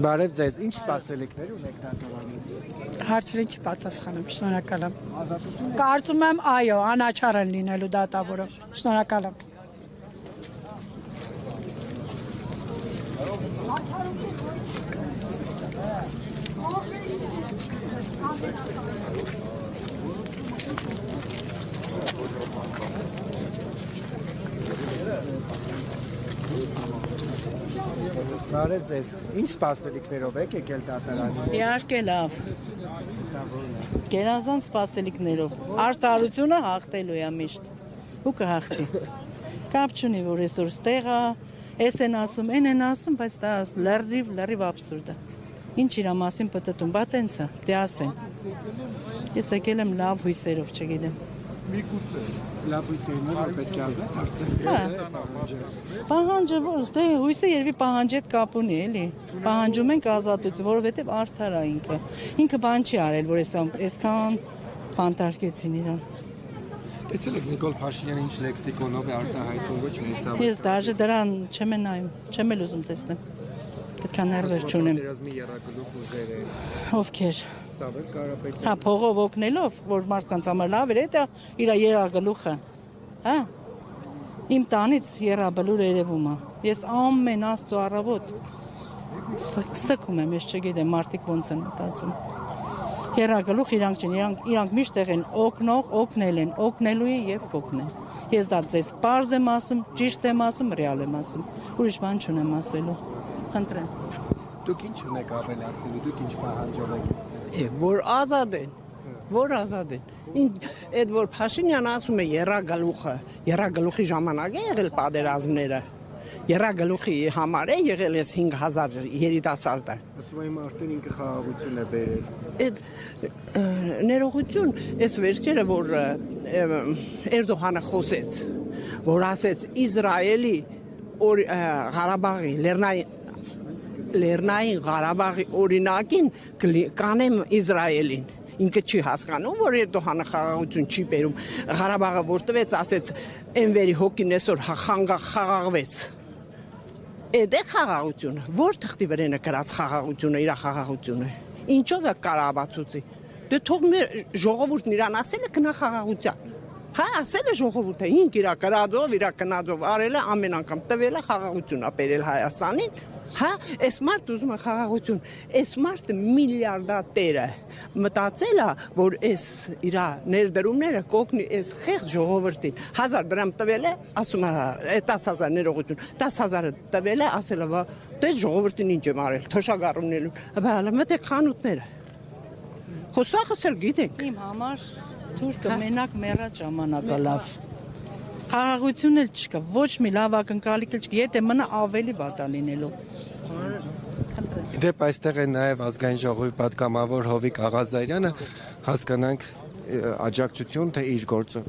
Բարև ձեզ, ինչ սպասելիքներ ունեք դատավարից։ Հարցրին չպատասխանում, շնորհակալ եմ։ Կարծում եմ, այո, անաչառ են լինելու դատավորը։ Շնորհակալ եմ։ Բարև ձեզ, ինչ սպասելիքներով եք եկել դատարանին։ Իհարկե լավ։ Գերազանց սպասելիքներով։ Արտարությունը հաղթելու է միշտ։ Ու կհաղթի։ Կապ չունի, որ այսօր ստեղ է, էս են ասում, այն են ասում, բայց դա լրիվ աբսուրդ է։ Ինչ իրա մասին պտտում, բա տենց է, դե ասեն։ Ես եկել եմ լավ հույսերով, չգիտեմ։ Լավ հույսերով, որ պետք է ազատ հարցեր։ Պահանջը որ, դե հույսը երևի պահանջի հետ կապ ունի, էլի։ Պահանջում ենք ազատություն, որովհետև արդար է ինքը։ Ինքը բան չի արել, որ այսքան բանտարկեցին իրան։ Տեսել եք Նիկոլ Փաշինյանը ինչ լեքսիկոնով է արտահայտում, ոչ մի հեսա։ Ես դաժե դրան չեմ նայում, չեմ էլ ուզում տեսնեմ։ Պետք է ներվեր չունեմ։ Պատերազմի եռագլուխ ուժեր են։ Ովքեր։ Սավեր Կարապետյան։ Հա, փողով օգնելով, որ մարդկանց համար լավ էր, դա իր երագլուխը։ Հա։ Իմ տանից երաբլուր երևում է։ Ես ամեն աստծո առավոտ սկսում եմ, ես չգիտեմ, մարդիկ ոնց են մտածում։ Երագլուխ իրանք չեն, իրանք միշտ են օգնող, օգնել են, օգնելու են եւ կօգնեն։ Ես դա ձեզ պարզ եմ ասում, ճիշտ եմ ասում, ռեալ եմ ասում։ Ուրիշ բան չունեմ ասելու։ Խնդրեմ։ Դուք ինչ ունեք ավելացնելու, դուք ինչ պահանջով եք այստեղ։ Որ ազատ են, որ ազատ են։ Այդ որ Փաշինյանը ասում է երագլուխի ժամանակ է եղել պատերազմները։ Երագլուխի համար է եղել էս 5000 երիտասարդը։ Ասում եմ արդեն ինքը խաղաղություն է բերել։ Այդ ներողություն, այս վերջերը որ Էրդողանը խոսեց, որ ասեց Իսրայելի Ղարաբաղի Լեռնային Ղարաբաղի օրինակին կանեմ Իսրայելին։ Ինքը չի հասկանում, որ Էրդողանը խաղաղություն չի բերում։ Ղարաբաղը որ տվեց, ասեց Էնվերի հոգին այսօր խաղաղվեց։ Այդ է խաղաղությունը, որ թղթի վրանը գրած խաղաղությունը, իր խաղաղությունը։ Ինչով է կարաբացուցի։ Դե թող մեր ժողովուրդն իրան ասել է գնա խաղաղության։ Հա, ասել է ժողովուրդը, ինք իր գրածով, իր կնածով արել է ամեն անգամ տվել է խաղաղություն ապերել Հայաստանին։ Հա, այս մարդ ուզում է խաղաղություն։ Այս մարդը միլիարդատեր է։ Մտածել է, որ այս իր ներդրումները կօգնի այս խեղճ ժողովրդին։ 1000 դրամ տվել է, ասում է 10000 ներողություն։ 10000-ը տվել է, ասել է, դե ժողովրդին ինչ եմ արել, թոշակառունելու։ Բալա մտեք խանութները։ Խոսախս էլ գիտենք։ Իմ համար թուրքը մենակ մեռած ժամանակը լավ։ Խաղաղություն էլ չկա, ոչ մի լավ ակնկալիք էլ չկա, եթե մնա ավելի վատ է լինելու։ Դեպ այստեղ է նաև ազգային ժողովի պատգամավոր Հովիկ Աղազարյանը, հասկանանք աջակցություն թե իր գործը։